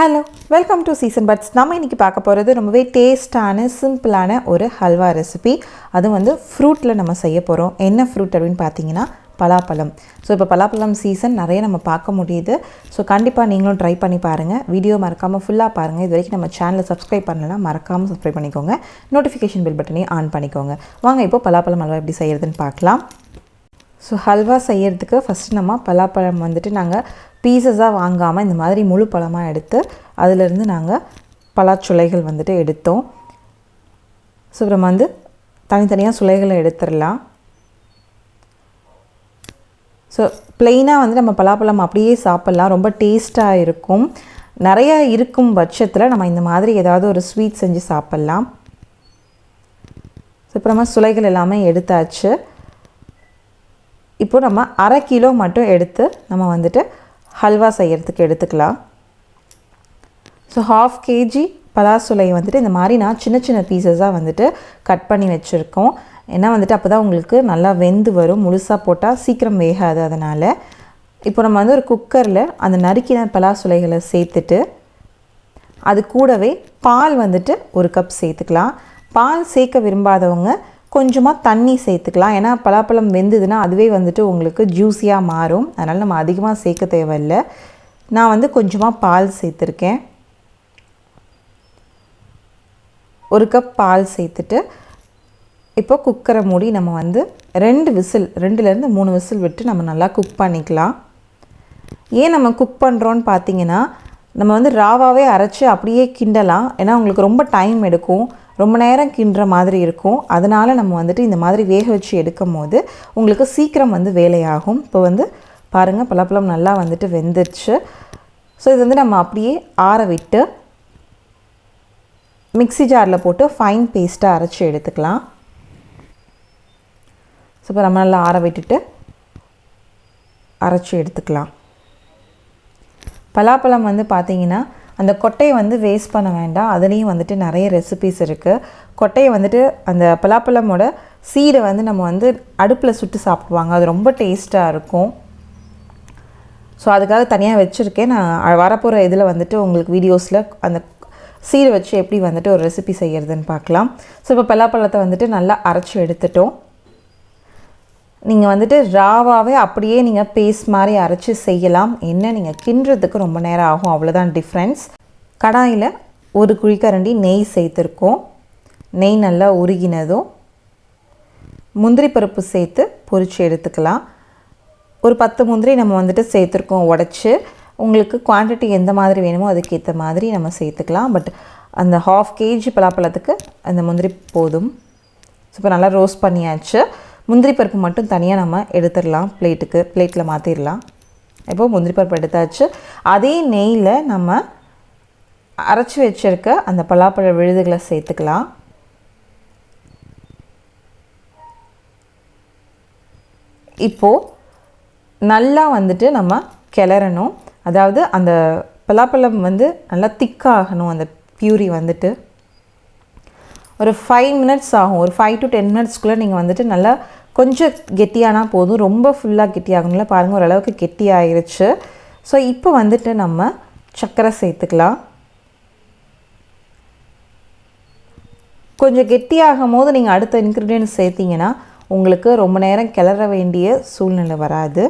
Hello, welcome to Seasonbuds. நம்ம இன்னைக்கு பார்க்க போறது ரொம்பவே டேஸ்டான சிம்பிளான ஒரு ஹல்வா ரெசிபி. அது வந்து ஃப்ரூட்ல நம்ம செய்ய போறோம். என்ன ஃப்ரூட் அப்படினு பாத்தீங்கன்னா பலாப்பழம். சோ இப்போ பலாப்பழம் சீசன் நிறைய நம்ம பார்க்க முடியுது. சோ கண்டிப்பா நீங்களும் ட்ரை பண்ணி பாருங்க. வீடியோ மறக்காம ஃபுல்லா பாருங்க. இதுவரைக்கும் நம்ம சேனலை சப்ஸ்கிரைப் பண்ணலனா மறக்காம சப்ஸ்கிரைப் பண்ணிக்கோங்க. நோட்டிஃபிகேஷன் பெல் பட்டனையும் ஆன் பண்ணிக்கோங்க. வாங்க இப்போ பலாப்பழம் ஹல்வா எப்படி செய்யறதுன்னு பார்க்கலாம். ஸோ ஹல்வா செய்யறதுக்கு ஃபஸ்ட் நம்ம பலாப்பழம் வந்துட்டு நாங்கள் பீசஸாக வாங்காமல் இந்த மாதிரி முழு பழமாக எடுத்து அதிலிருந்து நாங்கள் பலாச்சுளைகள் வந்துட்டு எடுத்தோம். ஸோ நம்ம வந்து தனித்தனியாக சுளைகளை எடுத்துடலாம். ஸோ ப்ளெயினாக வந்து நம்ம பலாப்பழம் அப்படியே சாப்பிட்லாம், ரொம்ப டேஸ்ட்டாக இருக்கும். நிறைய இருக்கும் பட்சத்தில் நம்ம இந்த மாதிரி ஏதாவது ஒரு ஸ்வீட் செஞ்சு சாப்பிட்லாம். ஸோ இப்போ நம்ம சுளைகள் எல்லாமே எடுத்தாச்சு. இப்போ நம்ம 1/2 கிலோ மட்டும் எடுத்து நம்ம வந்துட்டு ஹல்வா செய்யறதுக்கு எடுத்துக்கலாம். ஸோ 1/2 kg பலாசுலை வந்துட்டு இந்த மாதிரி நான் சின்ன சின்ன பீசஸாக வந்துட்டு கட் பண்ணி வச்சுருக்கோம். ஏன்னா வந்துட்டு அப்போ தான் உங்களுக்கு நல்லா வெந்து வரும். முழுசாக போட்டால் சீக்கிரம் வேகாது. அதனால் இப்போ நம்ம வந்து ஒரு குக்கரில் அந்த நறுக்கின பலாசுலைகளை சேர்த்துட்டு அது கூடவே பால் வந்துட்டு 1 கப் சேர்த்துக்கலாம். பால் சேர்க்க விரும்பாதவங்க கொஞ்சமாக தண்ணி சேர்த்துக்கலாம். ஏன்னா பலாப்பழம் வெந்ததுன்னா அதுவே வந்துட்டு உங்களுக்கு ஜூஸியாக மாறும். அதனால் நம்ம அதிகமாக சேர்க்க தேவையில்லை. நான் வந்து கொஞ்சமாக பால் சேர்த்துருக்கேன். 1 கப் பால் சேர்த்துட்டு இப்போ குக்கரை மூடி நம்ம வந்து 2 விசில் 2லேருந்து 3 விசில் விட்டு நம்ம நல்லா குக் பண்ணிக்கலாம். ஏன் நம்ம குக் பண்ணுறோன்னு பார்த்தீங்கன்னா நம்ம வந்து ராவாகவே அரைச்சி அப்படியே கிண்டலாம். ஏன்னா உங்களுக்கு ரொம்ப டைம் எடுக்கும், ரொம்ப நேரம் கிண்டுற மாதிரி இருக்கும். அதனால் நம்ம வந்துட்டு இந்த மாதிரி வேக வச்சு எடுக்கும் போது உங்களுக்கு சீக்கிரம் வந்து வேலையாகும். இப்போ வந்து பாருங்கள் பலாப்பழம் நல்லா வந்துட்டு வெந்துருச்சு. ஸோ இது வந்து நம்ம அப்படியே ஆற விட்டு மிக்ஸி ஜாரில் போட்டு ஃபைன் பேஸ்ட்டாக அரைச்சி எடுத்துக்கலாம். ஸோ இப்போ நம்ம நல்லா ஆற விட்டுட்டு அரைச்சி எடுத்துக்கலாம். பலாப்பழம் வந்து பார்த்திங்கன்னா அந்த கொட்டையை வந்து வேஸ்ட் பண்ண வேண்டாம். அதுலேயும் வந்துட்டு நிறைய ரெசிபீஸ் இருக்குது. கொட்டையை வந்துட்டு அந்த பலாப்பழமோட சீடை வந்து நம்ம வந்து அடுப்பில் சுட்டு சாப்பிடுவாங்க. அது ரொம்ப டேஸ்ட்டாக இருக்கும். ஸோ அதுக்காக தனியாக வச்சுருக்கேன். நான் வரப்போகிற இதில் வந்துட்டு உங்களுக்கு வீடியோஸில் அந்த சீடை வச்சு எப்படி வந்துட்டு ஒரு ரெசிபி செய்கிறதுன்னு பார்க்கலாம். ஸோ இப்போ பலாப்பழத்தை வந்துட்டு நல்லா அரைச்சி எடுத்துட்டோம். நீங்கள் வந்துட்டு ராவாகவே அப்படியே நீங்கள் பேஸ்ட் மாதிரி அரைச்சி செய்யலாம். என்ன நீங்கள் கிண்டுறதுக்கு ரொம்ப நேரம் ஆகும், அவ்வளோதான் டிஃப்ரென்ஸ். கடாயில் 1 குழிக்கரண்டி நெய் சேர்த்துருக்கோம். நெய் நல்லா உருகினதும் முந்திரி பருப்பு சேர்த்து பொரித்து எடுத்துக்கலாம். ஒரு 10 முந்திரி நம்ம வந்துட்டு சேர்த்துருக்கோம் உடச்சி. உங்களுக்கு குவான்டிட்டி எந்த மாதிரி வேணுமோ அதுக்கேற்ற மாதிரி நம்ம சேர்த்துக்கலாம். பட் அந்த 1/2 kg பலாப்பழத்துக்கு அந்த முந்திரி போதும். ஸோ இப்போ நல்லா ரோஸ்ட் பண்ணியாச்சு. முந்திரி பருப்பு மட்டும் தனியாக நம்ம எடுத்துடலாம். பிளேட்டில் மாற்றிடலாம். இப்போது முந்திரி பருப்பு எடுத்தாச்சு. அதே நெய்யில் நம்ம அரைச்சி வச்சுருக்க அந்த பலாப்பழ விழுதுகளை சேர்த்துக்கலாம். இப்போது நல்லா வந்துட்டு நம்ம கிளறணும். அதாவது அந்த பலாப்பழம் வந்து நல்லா திக்காகணும். அந்த பியூரி வந்துட்டு ஒரு 5 மினிட்ஸ் ஆகும். ஒரு 5 to 10 மினிட்ஸ்க்குள்ளே நீங்கள் வந்துட்டு நல்லா கொஞ்சம் கெட்டியானா போதும். ரொம்ப ஃபுல்லாக கெட்டியாகணும்ல. பாருங்கள் ஓரளவுக்கு கெட்டியாகிருச்சு. ஸோ இப்போ வந்துட்டு நம்ம சர்க்கரை சேர்த்துக்கலாம். கொஞ்சம் கெட்டியாகும் போது நீங்கள் அடுத்த இன்க்ரீடியன்ட் சேர்த்திங்கன்னா உங்களுக்கு ரொம்ப நேரம் கிளற வேண்டிய சூழ்நிலை வராது.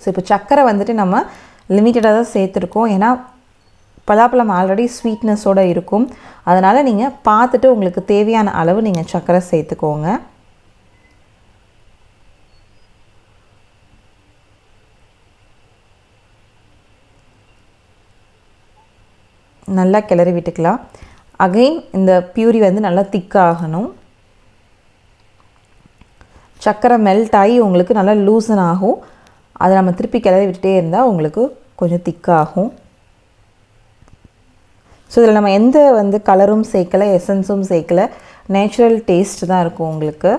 ஸோ இப்போ சர்க்கரை வந்துட்டு நம்ம லிமிட்டடாக தான் சேர்த்துருக்கோம். ஏன்னா பலாப்பழம் ஆல்ரெடி ஸ்வீட்னஸோடு இருக்கும். அதனால் நீங்கள் பார்த்துட்டு உங்களுக்கு தேவையான அளவு நீங்கள் சர்க்கரை சேர்த்துக்கோங்க. நல்லா கிளறி விட்டுக்கலாம். அகைன் இந்த பியூரி வந்து நல்லா திக்காகணும். சர்க்கரை மெல்ட் ஆகி உங்களுக்கு நல்லா லூசன் ஆகும். அதை நம்ம திருப்பி கிளறி விட்டுட்டே இருந்தால் உங்களுக்கு கொஞ்சம் திக்காகும். ஸோ இதில் நம்ம எந்த வந்து கலரும் சேர்க்கலை, எசன்ஸும் சேர்க்கலை, நேச்சுரல் டேஸ்ட் தான் இருக்கும் உங்களுக்கு.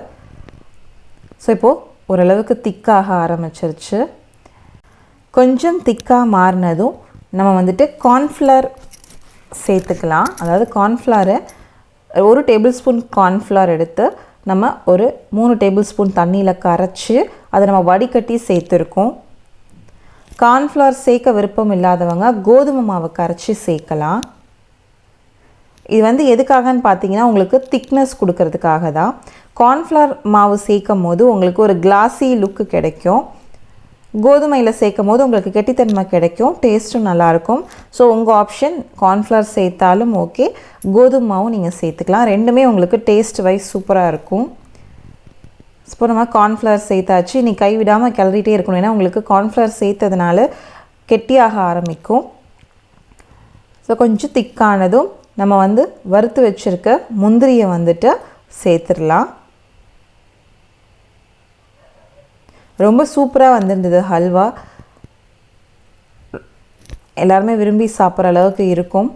ஸோ இப்போது ஓரளவுக்கு திக்காக ஆரம்பிச்சிருச்சு. கொஞ்சம் திக்காக மாறினதும் நம்ம வந்துட்டு கார்ன்ஃப்ளவர் சேர்த்துக்கலாம். அதாவது கார்ன்ஃப்ளவரை 1 டேபிள் ஸ்பூன் கார்ன்ஃப்ளவர் எடுத்து நம்ம ஒரு 3 டேபிள் ஸ்பூன் தண்ணியில் கரைச்சி அதை நம்ம வடிகட்டி சேர்த்துருக்கோம். கார்ன்ஃப்ளவர் சேர்க்க விருப்பம் இல்லாதவங்க கோதுமை மாவு கரைச்சி சேர்க்கலாம். இது வந்து எதுக்காகன்னு பார்த்தீங்கன்னா உங்களுக்கு திக்னஸ் கொடுக்கறதுக்காக தான். கார்ன்ஃப்ளவர் மாவு சேர்க்கும் போது உங்களுக்கு ஒரு கிளாஸி லுக்கு கிடைக்கும். கோதுமையில் சேர்க்கும் போது உங்களுக்கு கெட்டித்தன்மை கிடைக்கும், டேஸ்ட்டும் நல்லாயிருக்கும். ஸோ உங்கள் ஆப்ஷன் கார்ன்ஃப்ளவர் சேர்த்தாலும் ஓகே, கோதுமை மாவும் நீங்கள் சேர்த்துக்கலாம். ரெண்டுமே உங்களுக்கு டேஸ்ட் வைஸ் சூப்பராக இருக்கும். இப்போ நம்ம கார்ன்ஃப்ளவர் சேர்த்தாச்சு. நீ கைவிடாமல் கிளறிட்டே இருக்கணும், ஏன்னா உங்களுக்கு கார்ன்ஃப்ளவர் சேர்த்ததுனால கெட்டியாக ஆரம்பிக்கும். ஸோ கொஞ்சம் திக்கானதும் நம்ம வந்து வறுத்து வச்சுருக்க முந்திரியை வந்துட்டு சேர்த்துடலாம். ரொம்ப சூப்பராக வந்திருந்தது ஹல்வா. எல்லாருமே விரும்பி சாப்பிட்ற அளவுக்கு இருக்கும்.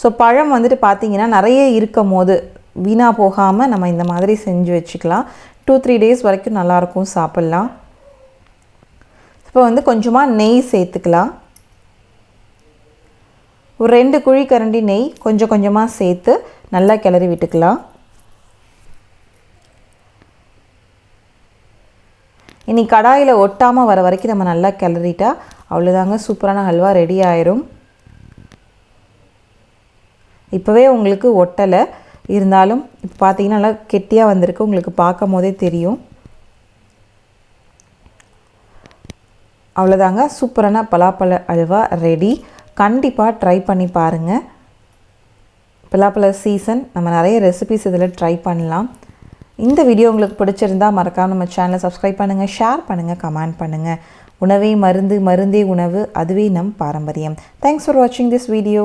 ஸோ பழம் வந்துட்டு பார்த்திங்கன்னா நிறைய இருக்கும் போது வீணாக போகாமல் நம்ம இந்த மாதிரி செஞ்சு வச்சுக்கலாம். 2-3 days வரைக்கும் நல்லாயிருக்கும், சாப்பிட்லாம். இப்போ வந்து கொஞ்சமாக நெய் சேர்த்துக்கலாம். ஒரு 2 குழிக்கரண்டி நெய் கொஞ்சம் கொஞ்சமாக சேர்த்து நல்லா கிளறி விட்டுக்கலாம். இனி கடாயில் ஒட்டாமல் வர வரைக்கும் நம்ம நல்லா கிளறிட்டா அவ்வளோதாங்க, சூப்பரான ஹல்வா ரெடி ஆயிரும். இப்போவே உங்களுக்கு ஒட்டலை, இருந்தாலும் இப்போ பார்த்தீங்கன்னா நல்லா கெட்டியாக வந்திருக்கு, உங்களுக்கு பார்க்கும் போதே தெரியும். அவ்வளோதாங்க, சூப்பரான பலாப்பழ அல்வா ரெடி. கண்டிப்பாக ட்ரை பண்ணி பாருங்கள். பலாப்பழ சீசன், நம்ம நிறைய ரெசிபிஸ் இதில் ட்ரை பண்ணலாம். இந்த வீடியோ உங்களுக்கு பிடிச்சிருந்தா மறக்காம நம்ம சேனலை சப்ஸ்கிரைப் பண்ணுங்கள், ஷேர் பண்ணுங்கள், கமெண்ட் பண்ணுங்கள். உணவே மருந்து, மருந்தே உணவு, அதுவே நம் பாரம்பரியம். தேங்க்ஸ் ஃபார் வாட்சிங் திஸ் வீடியோ.